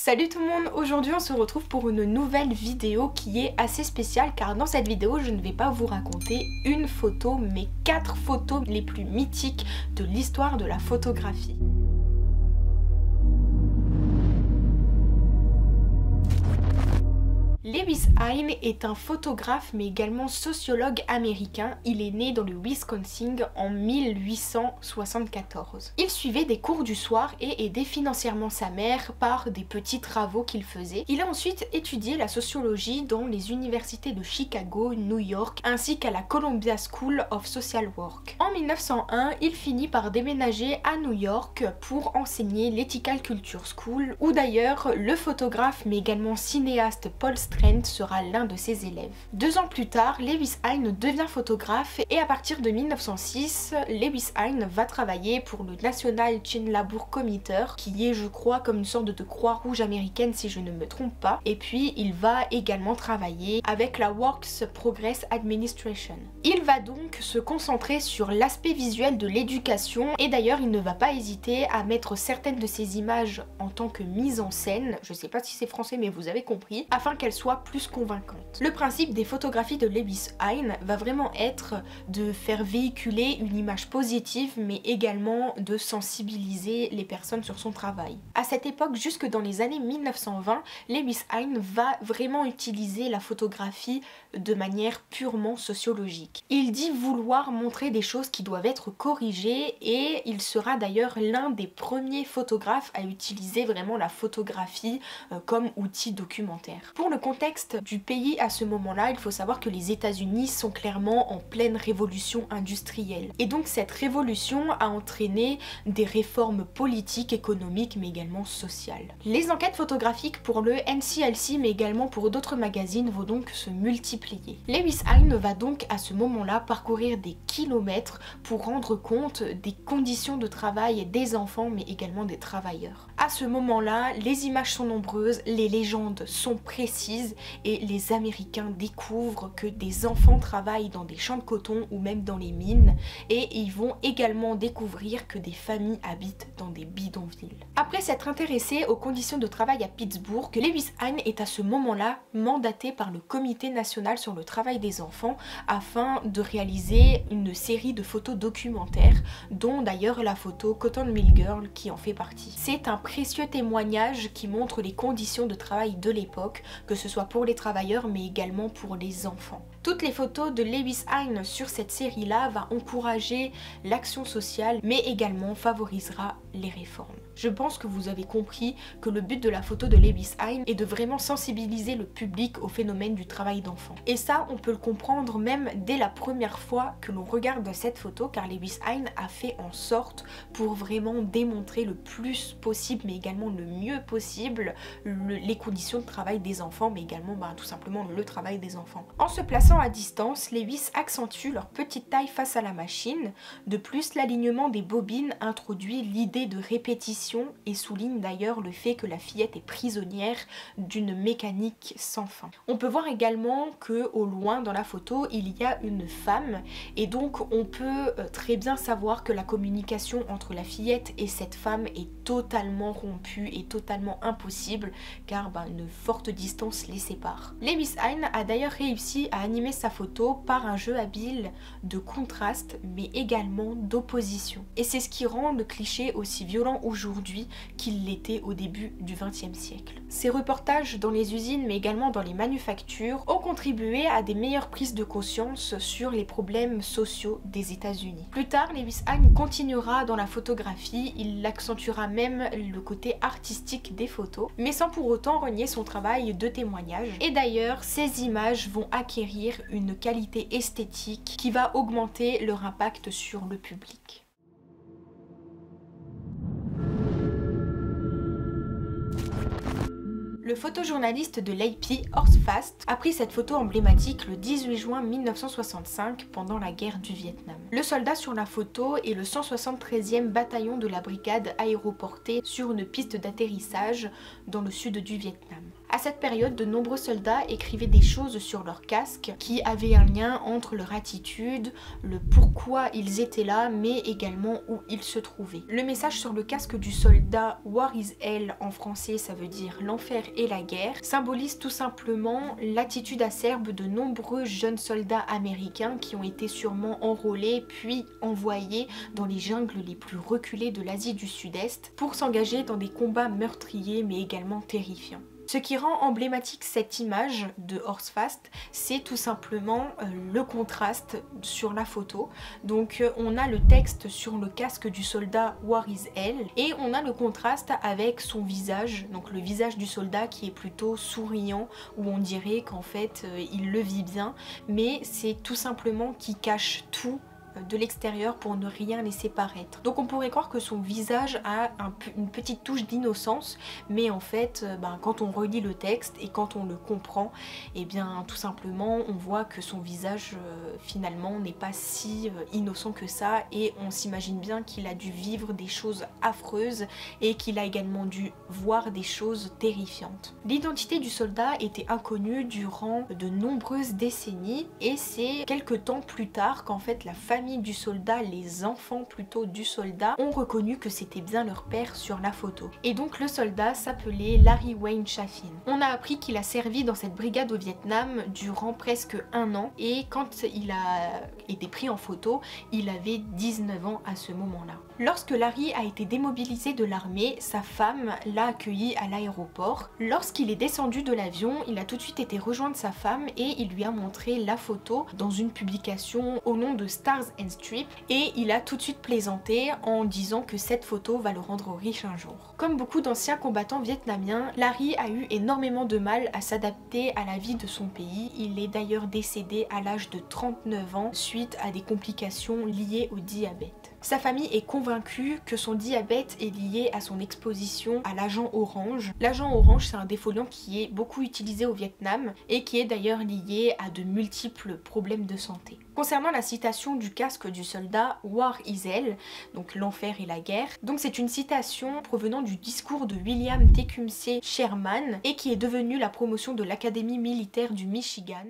Salut tout le monde, aujourd'hui on se retrouve pour une nouvelle vidéo qui est assez spéciale car dans cette vidéo je ne vais pas vous raconter une photo mais 4 photos les plus mythiques de l'histoire de la photographie. Lewis Hine est un photographe mais également sociologue américain. Il est né dans le Wisconsin en 1874. Il suivait des cours du soir et aidait financièrement sa mère par des petits travaux qu'il faisait. Il a ensuite étudié la sociologie dans les universités de Chicago, New York ainsi qu'à la Columbia School of Social Work. En 1901, il finit par déménager à New York pour enseigner l'Ethical Culture School où d'ailleurs le photographe mais également cinéaste Paul Strand sera l'un de ses élèves. 2 ans plus tard, Lewis Hine devient photographe et à partir de 1906, Lewis Hine va travailler pour le National Chin Labour Committee qui est je crois comme une sorte de croix rouge américaine si je ne me trompe pas, et puis il va également travailler avec la Works Progress Administration. Il va donc se concentrer sur l'aspect visuel de l'éducation et d'ailleurs il ne va pas hésiter à mettre certaines de ses images en tant que mise en scène, je sais pas si c'est français mais vous avez compris, afin qu'elles soient plus convaincantes. Le principe des photographies de Lewis Hine va vraiment être de faire véhiculer une image positive mais également de sensibiliser les personnes sur son travail. À cette époque, jusque dans les années 1920, Lewis Hine va vraiment utiliser la photographie de manière purement sociologique. Il dit vouloir montrer des choses qui doivent être corrigées et il sera d'ailleurs l'un des premiers photographes à utiliser vraiment la photographie comme outil documentaire. Pour le contexte du pays à ce moment-là, il faut savoir que les États-Unis sont clairement en pleine révolution industrielle. Et donc cette révolution a entraîné des réformes politiques, économiques mais également sociales. Les enquêtes photographiques pour le NCLC mais également pour d'autres magazines vont donc se multiplier. Lewis Hine va donc à ce moment-là parcourir des kilomètres pour rendre compte des conditions de travail des enfants mais également des travailleurs. À ce moment-là, les images sont nombreuses, les légendes sont précises et les Américains découvrent que des enfants travaillent dans des champs de coton ou même dans les mines et ils vont également découvrir que des familles habitent dans des bidonvilles. Après s'être intéressé aux conditions de travail à Pittsburgh, Lewis Hine est à ce moment-là mandaté par le Comité national sur le travail des enfants afin de réaliser une série de photos documentaires dont d'ailleurs la photo Cotton Mill Girl qui en fait partie. C'est un précieux témoignage qui montre les conditions de travail de l'époque, que ce soit pour les travailleurs mais également pour les enfants. Toutes les photos de Lewis Hine sur cette série-là va encourager l'action sociale mais également favorisera les réformes. Je pense que vous avez compris que le but de la photo de Lewis Hine est de vraiment sensibiliser le public au phénomène du travail d'enfant. Et ça, on peut le comprendre même dès la première fois que l'on regarde cette photo car Lewis Hine a fait en sorte pour vraiment démontrer le plus possible mais également le mieux possible les conditions de travail des enfants mais également tout simplement le travail des enfants. En se plaçant à distance, Lewis accentue leur petite taille face à la machine. De plus, l'alignement des bobines introduit l'idée de répétition et souligne d'ailleurs le fait que la fillette est prisonnière d'une mécanique sans fin. On peut voir également que au loin dans la photo il y a une femme et donc on peut très bien savoir que la communication entre la fillette et cette femme est totalement rompue et totalement impossible car une forte distance les sépare. Lewis Hine a d'ailleurs réussi à animer sa photo par un jeu habile de contraste mais également d'opposition. Et c'est ce qui rend le cliché aussi violent aujourd'hui qu'il l'était au début du XXe siècle. Ces reportages dans les usines mais également dans les manufactures ont contribué à des meilleures prises de conscience sur les problèmes sociaux des États-Unis. Plus tard, Lewis Hine continuera dans la photographie, il accentuera même le côté artistique des photos, mais sans pour autant renier son travail de témoignage. Et d'ailleurs, ces images vont acquérir une qualité esthétique qui va augmenter leur impact sur le public. Le photojournaliste de l'AP, Horst Fast, a pris cette photo emblématique le 18 juin 1965 pendant la guerre du Vietnam. Le soldat sur la photo est le 173e bataillon de la brigade aéroportée sur une piste d'atterrissage dans le sud du Vietnam. À cette période, de nombreux soldats écrivaient des choses sur leur casque qui avaient un lien entre leur attitude, le pourquoi ils étaient là, mais également où ils se trouvaient. Le message sur le casque du soldat War is Hell, en français ça veut dire l'enfer et la guerre, symbolise tout simplement l'attitude acerbe de nombreux jeunes soldats américains qui ont été sûrement enrôlés puis envoyés dans les jungles les plus reculées de l'Asie du Sud-Est pour s'engager dans des combats meurtriers mais également terrifiants. Ce qui rend emblématique cette image de Horsfast, c'est tout simplement le contraste sur la photo. Donc on a le texte sur le casque du soldat War is Hell et on a le contraste avec son visage, donc le visage du soldat qui est plutôt souriant, où on dirait qu'en fait il le vit bien, mais c'est tout simplement qu'il cache tout de l'extérieur pour ne rien laisser paraître. Donc on pourrait croire que son visage a une petite touche d'innocence, mais en fait quand on relit le texte et quand on le comprend, et bien tout simplement on voit que son visage finalement n'est pas si innocent que ça, et on s'imagine bien qu'il a dû vivre des choses affreuses et qu'il a également dû voir des choses terrifiantes. L'identité du soldat était inconnue durant de nombreuses décennies et c'est quelques temps plus tard qu'en fait la famille du soldat, les enfants plutôt du soldat, ont reconnu que c'était bien leur père sur la photo. Et donc le soldat s'appelait Larry Wayne Chaffin. On a appris qu'il a servi dans cette brigade au Vietnam durant presque 1 an et quand il a été pris en photo, il avait 19 ans à ce moment-là. Lorsque Larry a été démobilisé de l'armée, sa femme l'a accueilli à l'aéroport. Lorsqu'il est descendu de l'avion, il a tout de suite été rejoindre sa femme et il lui a montré la photo dans une publication au nom de Stars and Strip et il a tout de suite plaisanté en disant que cette photo va le rendre riche un jour. Comme beaucoup d'anciens combattants vietnamiens, Larry a eu énormément de mal à s'adapter à la vie de son pays. Il est d'ailleurs décédé à l'âge de 39 ans suite à des complications liées au diabète. Sa famille est convaincue que son diabète est lié à son exposition à l'agent orange. L'agent orange, c'est un défoliant qui est beaucoup utilisé au Vietnam et qui est d'ailleurs lié à de multiples problèmes de santé. Concernant la citation du casque du soldat War is Hell, donc l'enfer et la guerre, donc c'est une citation provenant du discours de William Tecumseh Sherman et qui est devenue la promotion de l'Académie militaire du Michigan.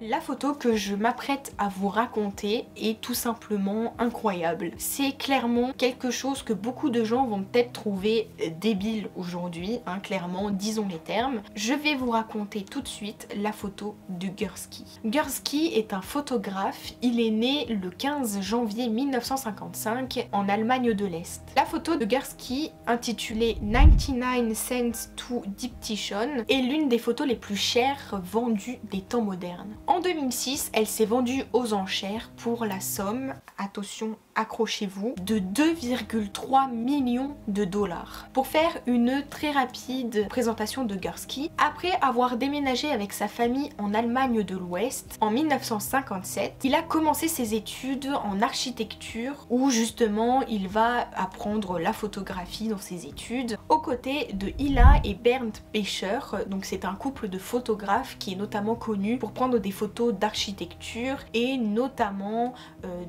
La photo que je m'apprête à vous raconter est tout simplement incroyable. C'est clairement quelque chose que beaucoup de gens vont peut-être trouver débile aujourd'hui, clairement, disons les termes. Je vais vous raconter tout de suite la photo de Gursky. Gursky est un photographe, il est né le 15 janvier 1955 en Allemagne de l'Est. La photo de Gursky, intitulée 99 cents to Diptychon, est l'une des photos les plus chères vendues des temps modernes. En 2006, elle s'est vendue aux enchères pour la somme, attention, accrochez-vous, de 2,3 millions de dollars. Pour faire une très rapide présentation de Gursky, après avoir déménagé avec sa famille en Allemagne de l'Ouest en 1957, il a commencé ses études en architecture où justement il va apprendre la photographie dans ses études aux côtés de Hilla et Bernd Becher. Donc c'est un couple de photographes qui est notamment connu pour prendre des photos d'architecture et notamment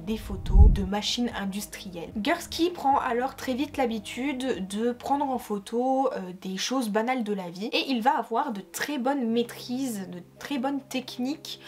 des photos de machines industrielles. Gursky prend alors très vite l'habitude de prendre en photo des choses banales de la vie et il va avoir de très bonnes maîtrises, de très bonnes techniques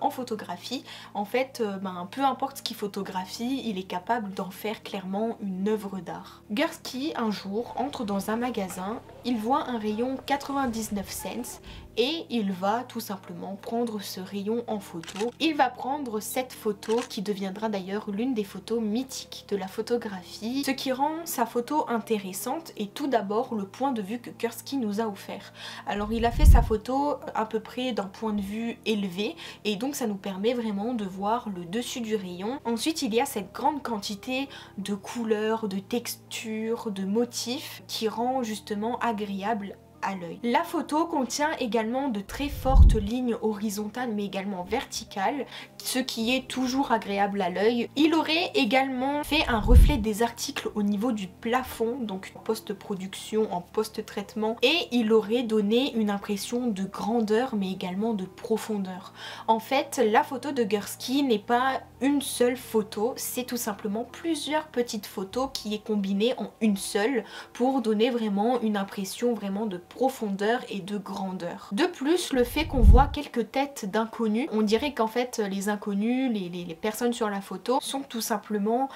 en photographie. En fait, peu importe ce qu'il photographie, il est capable d'en faire clairement une œuvre d'art. Gursky, un jour, entre dans un magasin, il voit un rayon 99 cents et il va tout simplement prendre ce rayon en photo. Il va prendre cette photo qui deviendra d'ailleurs l'une des photos mythiques de la photographie. Ce qui rend sa photo intéressante est tout d'abord le point de vue que Gursky nous a offert. Alors il a fait sa photo à peu près d'un point de vue élevé et donc ça nous permet vraiment de voir le dessus du rayon. Ensuite il y a cette grande quantité de couleurs, de textures, de motifs qui rend justement agréable à l'œil. La photo contient également de très fortes lignes horizontales mais également verticales ce qui est toujours agréable à l'œil. Il aurait également fait un reflet des articles au niveau du plafond, donc en post-production, en post-traitement, et il aurait donné une impression de grandeur mais également de profondeur. En fait, la photo de Gursky n'est pas une seule photo, c'est tout simplement plusieurs petites photos qui est combinée en une seule pour donner vraiment une impression vraiment de profondeur et de grandeur. De plus, le fait qu'on voit quelques têtes d'inconnus, on dirait qu'en fait les inconnus, les personnes sur la photo sont tout simplement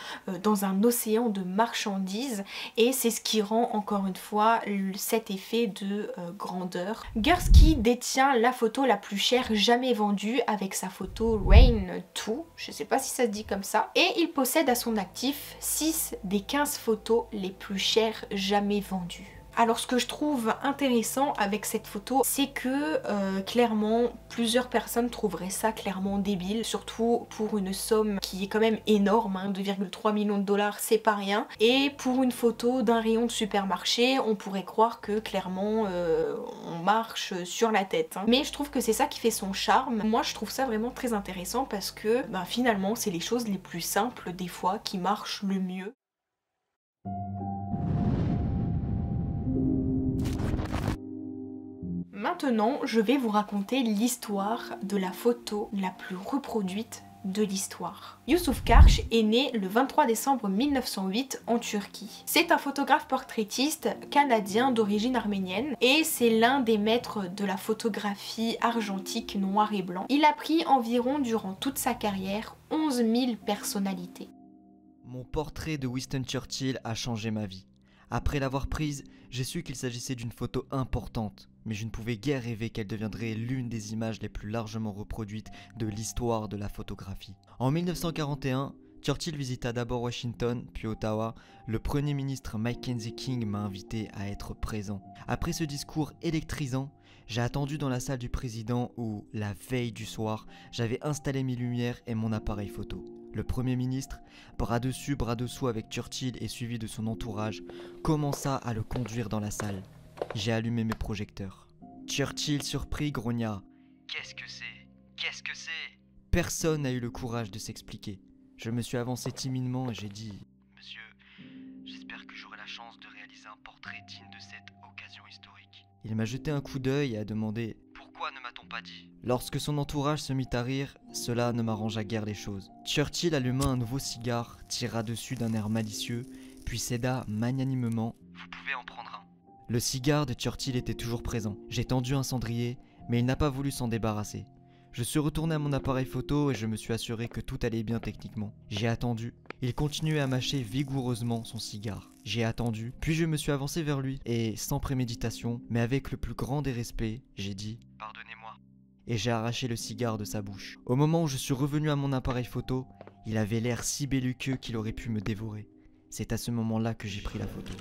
dans un océan de marchandises, et c'est ce qui rend encore une fois cet effet de grandeur. Gursky détient la photo la plus chère jamais vendue avec sa photo Rain 2, je sais pas si ça se dit comme ça, et il possède à son actif 6 des 15 photos les plus chères jamais vendues. Alors ce que je trouve intéressant avec cette photo, c'est que clairement plusieurs personnes trouveraient ça clairement débile, surtout pour une somme qui est quand même énorme, hein, 2,3 millions de dollars, c'est pas rien. Et pour une photo d'un rayon de supermarché, on pourrait croire que clairement on marche sur la tête, hein. Mais je trouve que c'est ça qui fait son charme. Moi je trouve ça vraiment très intéressant parce que finalement c'est les choses les plus simples des fois qui marchent le mieux. Maintenant, je vais vous raconter l'histoire de la photo la plus reproduite de l'histoire. Yusuf Karsh est né le 23 décembre 1908 en Turquie. C'est un photographe portraitiste canadien d'origine arménienne et c'est l'un des maîtres de la photographie argentique noir et blanc. Il a pris environ durant toute sa carrière 11 000 personnalités. Mon portrait de Winston Churchill a changé ma vie. Après l'avoir prise, j'ai su qu'il s'agissait d'une photo importante, mais je ne pouvais guère rêver qu'elle deviendrait l'une des images les plus largement reproduites de l'histoire de la photographie. En 1941, Churchill visita d'abord Washington, puis Ottawa. Le Premier ministre Mackenzie King m'a invité à être présent. Après ce discours électrisant, j'ai attendu dans la salle du président où, la veille du soir, j'avais installé mes lumières et mon appareil photo. Le Premier ministre, bras dessus, bras dessous avec Churchill et suivi de son entourage, commença à le conduire dans la salle. J'ai allumé mes projecteurs. Churchill, surpris, grogna « Qu'est-ce que c'est? Qu'est-ce que c'est ?» Personne n'a eu le courage de s'expliquer. Je me suis avancé timidement et j'ai dit « Monsieur, j'espère que j'aurai la chance de réaliser un portrait digne de cette occasion historique. » Il m'a jeté un coup d'œil et a demandé « Pourquoi ne m'a-t-on pas dit ?» Lorsque son entourage se mit à rire, cela ne m'arrangea guère les choses. Churchill alluma un nouveau cigare, tira dessus d'un air malicieux, puis céda magnanimement « Vous pouvez en prendre un. » Le cigare de Churchill était toujours présent. J'ai tendu un cendrier, mais il n'a pas voulu s'en débarrasser. Je suis retourné à mon appareil photo et je me suis assuré que tout allait bien techniquement. J'ai attendu. Il continuait à mâcher vigoureusement son cigare. J'ai attendu, puis je me suis avancé vers lui et, sans préméditation, mais avec le plus grand des respects, j'ai dit « Pardonnez-moi » et j'ai arraché le cigare de sa bouche. Au moment où je suis revenu à mon appareil photo, il avait l'air si belliqueux qu'il aurait pu me dévorer. C'est à ce moment-là que j'ai pris la photo.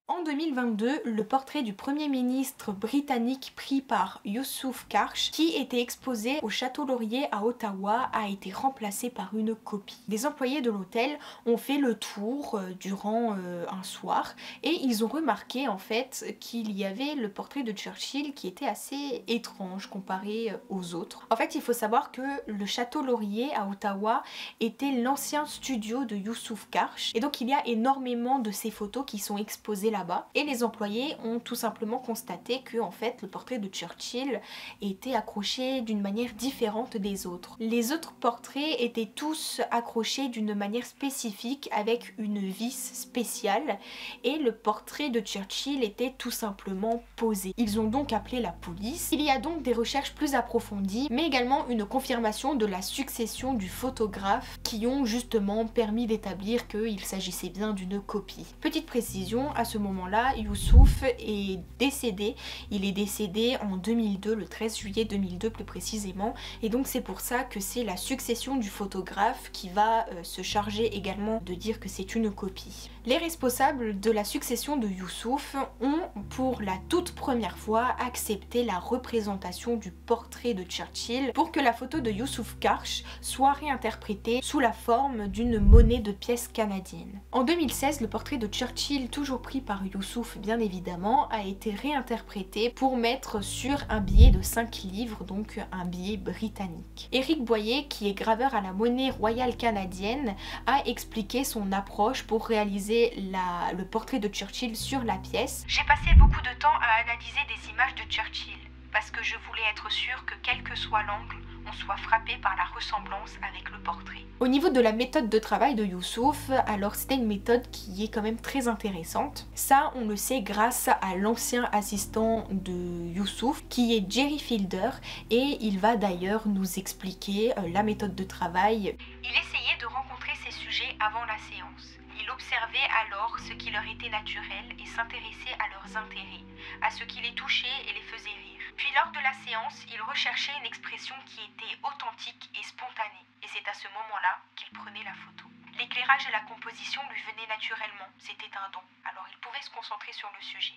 En 2022, le portrait du Premier ministre britannique pris par Yusuf Karsh, qui était exposé au Château Laurier à Ottawa, a été remplacé par une copie. Des employés de l'hôtel ont fait le tour durant un soir et ils ont remarqué en fait qu'il y avait le portrait de Churchill qui était assez étrange comparé aux autres. En fait, il faut savoir que le Château Laurier à Ottawa était l'ancien studio de Yusuf Karsh et donc il y a énormément de ces photos qui sont exposées là-bas et les employés ont tout simplement constaté que en fait le portrait de Churchill était accroché d'une manière différente des autres. Les autres portraits étaient tous accrochés d'une manière spécifique avec une vis spéciale et le portrait de Churchill était tout simplement posé. Ils ont donc appelé la police. Il y a donc des recherches plus approfondies mais également une confirmation de la succession du photographe qui ont justement permis d'établir qu'il s'agissait bien d'une copie. Petite précision, à ce moment-là, Yusuf est décédé. Il est décédé en 2002, le 13 juillet 2002 plus précisément. Et donc c'est pour ça que c'est la succession du photographe qui va se charger également de dire que c'est une copie. Les responsables de la succession de Yusuf ont pour la toute première fois accepté la représentation du portrait de Churchill pour que la photo de Yusuf Karsh soit réinterprétée sous la forme d'une monnaie de pièces canadienne. En 2016, le portrait de Churchill, toujours pris par par Youssouf bien évidemment, a été réinterprété pour mettre sur un billet de 5 livres, donc un billet britannique. Éric Boyer, qui est graveur à la monnaie royale canadienne, a expliqué son approche pour réaliser le portrait de Churchill sur la pièce. J'ai passé beaucoup de temps à analyser des images de Churchill, parce que je voulais être sûre que quel que soit l'angle, on soit frappé par la ressemblance avec le portrait. Au niveau de la méthode de travail de Youssouf, alors c'était une méthode qui est quand même très intéressante. Ça, on le sait grâce à l'ancien assistant de Youssouf, qui est Jerry Fielder, et il va d'ailleurs nous expliquer la méthode de travail. Il essayait de rencontrer ses sujets avant la séance. Il observait alors ce qui leur était naturel et s'intéressait à leurs intérêts, à ce qui les touchait et les faisait rire. Puis lors de la séance, il recherchait une expression qui était authentique et spontanée, et c'est à ce moment-là qu'il prenait la photo. L'éclairage et la composition lui venaient naturellement, c'était un don, alors il pouvait se concentrer sur le sujet.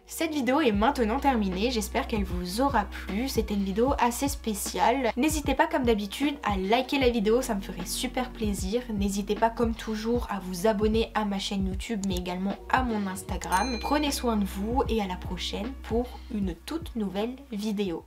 Cette vidéo est maintenant terminée, j'espère qu'elle vous aura plu, c'était une vidéo assez spéciale. N'hésitez pas comme d'habitude à liker la vidéo, ça me ferait super plaisir. N'hésitez pas comme toujours à vous abonner à ma chaîne YouTube mais également à mon Instagram. Prenez soin de vous et à la prochaine pour une toute nouvelle vidéo.